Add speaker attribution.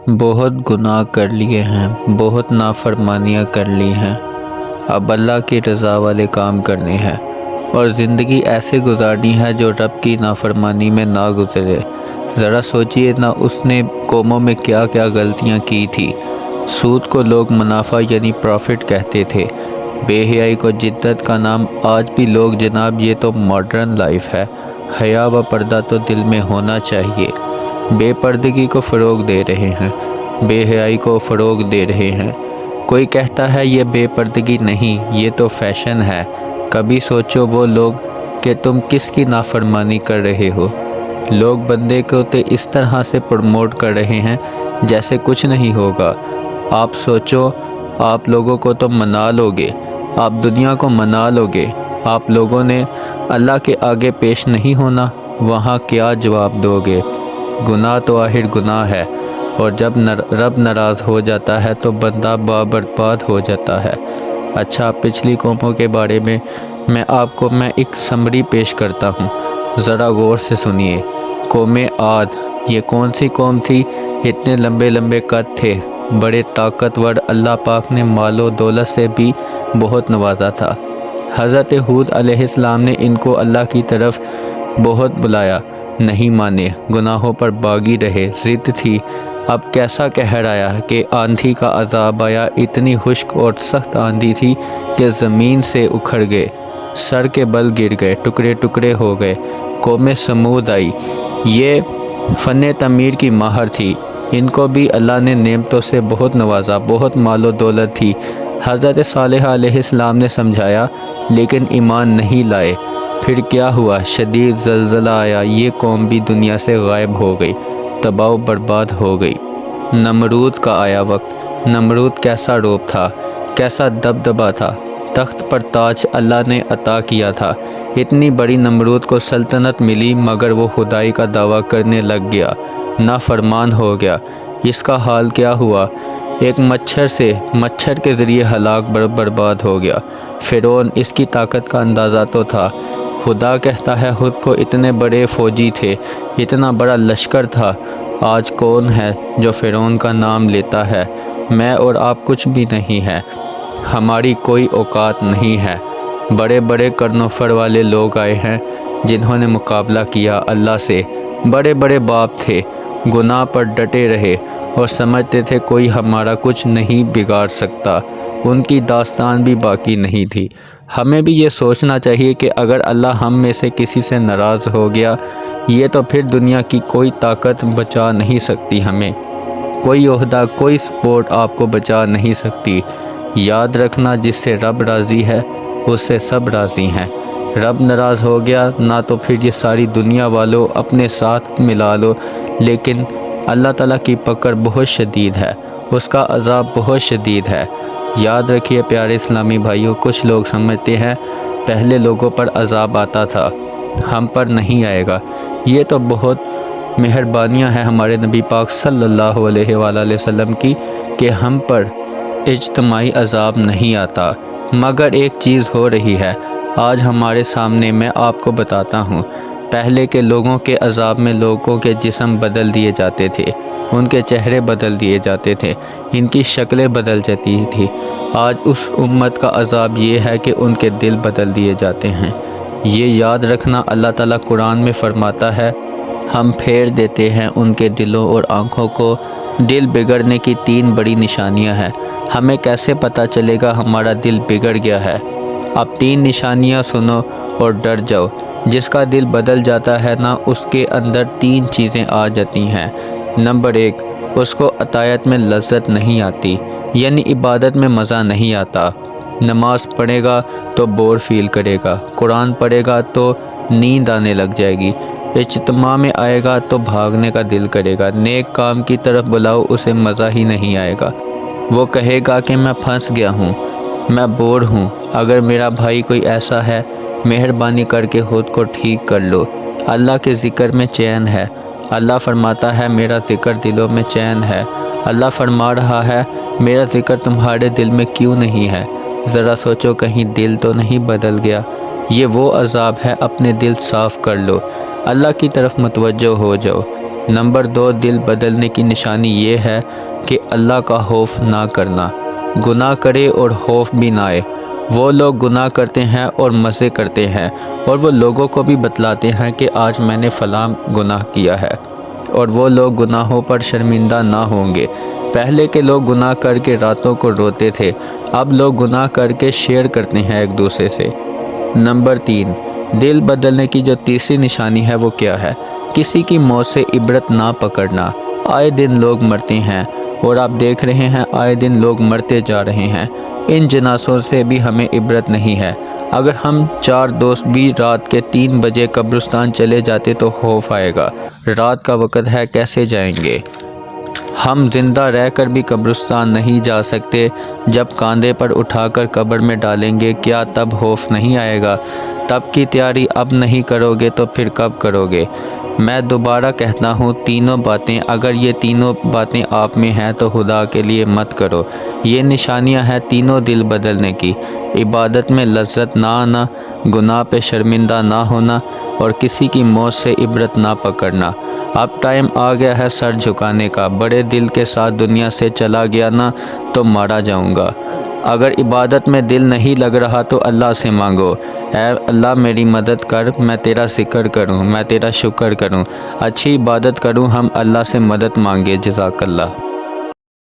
Speaker 1: بہت گناہ کر لیے ہیں، بہت نافرمانیاں کر لی ہیں، اب اللہ کی رضا والے کام کرنے ہیں اور زندگی ایسے گزارنی ہے جو رب کی نافرمانی میں نہ گزرے۔ ذرا سوچئے نہ اس نے قوموں میں کیا کیا غلطیاں کی تھی۔ سود کو لوگ منافع یعنی پروفٹ کہتے تھے، بے حیائی کو جدت کا نام۔ آج بھی لوگ جناب یہ تو ماڈرن لائف ہے، حیا و پردہ تو دل میں ہونا چاہیے۔ بے پردگی کو فروغ دے رہے ہیں، بے حیائی کو فروغ دے رہے ہیں۔ کوئی کہتا ہے یہ بے پردگی نہیں، یہ تو فیشن ہے۔ کبھی سوچو وہ لوگ کہ تم کس کی نافرمانی کر رہے ہو۔ لوگ بندے کو تو اس طرح سے پروموٹ کر رہے ہیں جیسے کچھ نہیں ہوگا۔ آپ سوچو، آپ لوگوں کو تو منا لوگے، آپ دنیا کو منا لوگے، آپ لوگوں نے اللہ کے آگے پیش نہیں ہونا، وہاں کیا جواب دو گے؟ گناہ تو آخر گناہ ہے، اور جب رب ناراض ہو جاتا ہے تو بندہ برباد ہو جاتا ہے۔ اچھا، پچھلی قوموں کے بارے میں ایک سمری پیش کرتا ہوں، ذرا غور سے سنیے۔ قوم عاد، یہ کون سی قوم تھی؟ اتنے لمبے لمبے قد تھے، بڑے طاقتور، اللہ پاک نے مال و دولت سے بھی بہت نوازا تھا۔ حضرت ہود علیہ السلام نے ان کو اللہ کی طرف بہت بلایا، نہیں مانے، گناہوں پر باغی رہے، ضد تھی۔ اب کیسا قہر آیا کہ آندھی کا عذاب آیا، اتنی خشک اور سخت آندھی تھی کہ زمین سے اکھڑ گئے، سر کے بل گر گئے، ٹکڑے ٹکڑے ہو گئے۔ قوم سمود آئی، یہ فن تعمیر کی ماہر تھی، ان کو بھی اللہ نے نعمتوں سے بہت نوازا، بہت مال و دولت تھی۔ حضرت صالح علیہ السلام نے سمجھایا لیکن ایمان نہیں لائے۔ پھر کیا ہوا؟ شدید زلزلہ آیا، یہ قوم بھی دنیا سے غائب ہو گئی، تباہ و برباد ہو گئی۔ نمرود کا آیا وقت۔ نمرود کیسا روب تھا، کیسا دبدبا تھا، تخت پر تاج اللہ نے عطا کیا تھا۔ اتنی بڑی نمرود کو سلطنت ملی مگر وہ خدائی کا دعویٰ کرنے لگ گیا، نافرمان ہو گیا۔ اس کا حال کیا ہوا؟ ایک مچھر کے ذریعے ہلاک برباد ہو گیا۔ فرعون، اس کی طاقت کا اندازہ تو تھا۔ خدا کہتا ہے خود کو اتنے بڑے فوجی تھے، اتنا بڑا لشکر تھا۔ آج کون ہے جو فرعون کا نام لیتا ہے؟ میں اور آپ کچھ بھی نہیں ہے، ہماری کوئی اوقات نہیں ہے۔ بڑے بڑے کرنوفر والے لوگ آئے ہیں جنہوں نے مقابلہ کیا اللہ سے، بڑے بڑے باپ تھے، گناہ پر ڈٹے رہے اور سمجھتے تھے کوئی ہمارا کچھ نہیں بگاڑ سکتا۔ ان کی داستان بھی باقی نہیں تھی۔ ہمیں بھی یہ سوچنا چاہیے کہ اگر اللہ ہم میں سے کسی سے ناراض ہو گیا، یہ تو پھر دنیا کی کوئی طاقت بچا نہیں سکتی ہمیں، کوئی عہدہ، کوئی سپورٹ آپ کو بچا نہیں سکتی۔ یاد رکھنا، جس سے رب راضی ہے اس سے سب راضی ہیں۔ رب ناراض ہو گیا نہ تو پھر یہ ساری دنیا والوں اپنے ساتھ ملا لو، لیکن اللہ تعالیٰ کی پکڑ بہت شدید ہے، اس کا عذاب بہت شدید ہے۔ یاد رکھیے پیارے اسلامی بھائیوں، کچھ لوگ سمجھتے ہیں پہلے لوگوں پر عذاب آتا تھا، ہم پر نہیں آئے گا۔ یہ تو بہت مہربانیاں ہیں ہمارے نبی پاک صلی اللہ علیہ وآلہ وسلم کی کہ ہم پر اجتماعی عذاب نہیں آتا، مگر ایک چیز ہو رہی ہے آج ہمارے سامنے، میں آپ کو بتاتا ہوں۔ پہلے کے لوگوں کے عذاب میں لوگوں کے جسم بدل دیے جاتے تھے، ان کے چہرے بدل دیے جاتے تھے، ان کی شکلیں بدل جاتی تھی۔ آج اس امت کا عذاب یہ ہے کہ ان کے دل بدل دیے جاتے ہیں۔ یہ یاد رکھنا، اللہ تعالیٰ قرآن میں فرماتا ہے ہم پھیر دیتے ہیں ان کے دلوں اور آنکھوں کو۔ دل بگڑنے کی 3 بڑی نشانیاں ہیں۔ ہمیں کیسے پتہ چلے گا ہمارا دل بگڑ گیا ہے؟ اب 3 نشانیاں سنو اور ڈر جاؤ۔ جس کا دل بدل جاتا ہے نا، اس کے اندر 3 چیزیں آ جاتی ہیں۔ نمبر 1، اس کو عطیات میں لذت نہیں آتی، یعنی عبادت میں مزہ نہیں آتا۔ نماز پڑھے گا تو بور فیل کرے گا، قرآن پڑھے گا تو نیند آنے لگ جائے گی، اجتماع میں آئے گا تو بھاگنے کا دل کرے گا، نیک کام کی طرف بلاؤ اسے مزہ ہی نہیں آئے گا۔ وہ کہے گا کہ میں پھنس گیا ہوں، میں بور ہوں۔ اگر میرا بھائی کوئی ایسا ہے، مہربانی کر کے خود کو ٹھیک کر لو۔ اللہ کے ذکر میں چین ہے۔ اللہ فرماتا ہے میرا ذکر دلوں میں چین ہے۔ اللہ فرما رہا ہے میرا ذکر تمہارے دل میں کیوں نہیں ہے؟ ذرا سوچو کہیں دل تو نہیں بدل گیا؟ یہ وہ عذاب ہے، اپنے دل صاف کر لو، اللہ کی طرف متوجہ ہو جاؤ۔ نمبر 2 دل بدلنے کی نشانی یہ ہے کہ اللہ کا خوف نہ کرنا۔ گناہ کرے اور خوف بھی نہ آئے۔ وہ لوگ گناہ کرتے ہیں اور مزے کرتے ہیں، اور وہ لوگوں کو بھی بتلاتے ہیں کہ آج میں نے فلاں گناہ کیا ہے، اور وہ لوگ گناہوں پر شرمندہ نہ ہوں گے۔ پہلے کے لوگ گناہ کر کے راتوں کو روتے تھے، اب لوگ گناہ کر کے شیئر کرتے ہیں ایک دوسرے سے۔ نمبر 3 دل بدلنے کی جو تیسری نشانی ہے وہ کیا ہے؟ کسی کی موت سے عبرت نہ پکڑنا۔ آئے دن لوگ مرتے ہیں، اور آپ دیکھ رہے ہیں آئے دن لوگ مرتے جا رہے ہیں۔ ان جنازوں سے بھی ہمیں عبرت نہیں ہے۔ اگر ہم 4 دوست بھی رات کے 3 بجے قبرستان چلے جاتے تو خوف آئے گا، رات کا وقت ہے کیسے جائیں گے؟ ہم زندہ رہ کر بھی قبرستان نہیں جا سکتے، جب کاندھے پر اٹھا کر قبر میں ڈالیں گے کیا تب خوف نہیں آئے گا؟ تب کی تیاری اب نہیں کرو گے تو پھر کب کرو گے؟ میں دوبارہ کہتا ہوں، تینوں باتیں اگر یہ تینوں باتیں آپ میں ہیں تو خدا کے لیے مت کرو۔ یہ نشانیاں ہیں تینوں دل بدلنے کی: عبادت میں لذت نہ آنا، گناہ پہ شرمندہ نہ ہونا، اور کسی کی موت سے عبرت نہ پکڑنا۔ اب ٹائم آ گیا ہے سر جھکانے کا۔ بڑے دل کے ساتھ دنیا سے چلا گیا نا تو مارا جاؤں گا۔ اگر عبادت میں دل نہیں لگ رہا تو اللہ سے مانگو، اے اللہ میری مدد کر، میں تیرا ذکر کروں، میں تیرا شکر کروں، اچھی عبادت کروں، ہم اللہ سے مدد مانگے۔ جزاک اللہ۔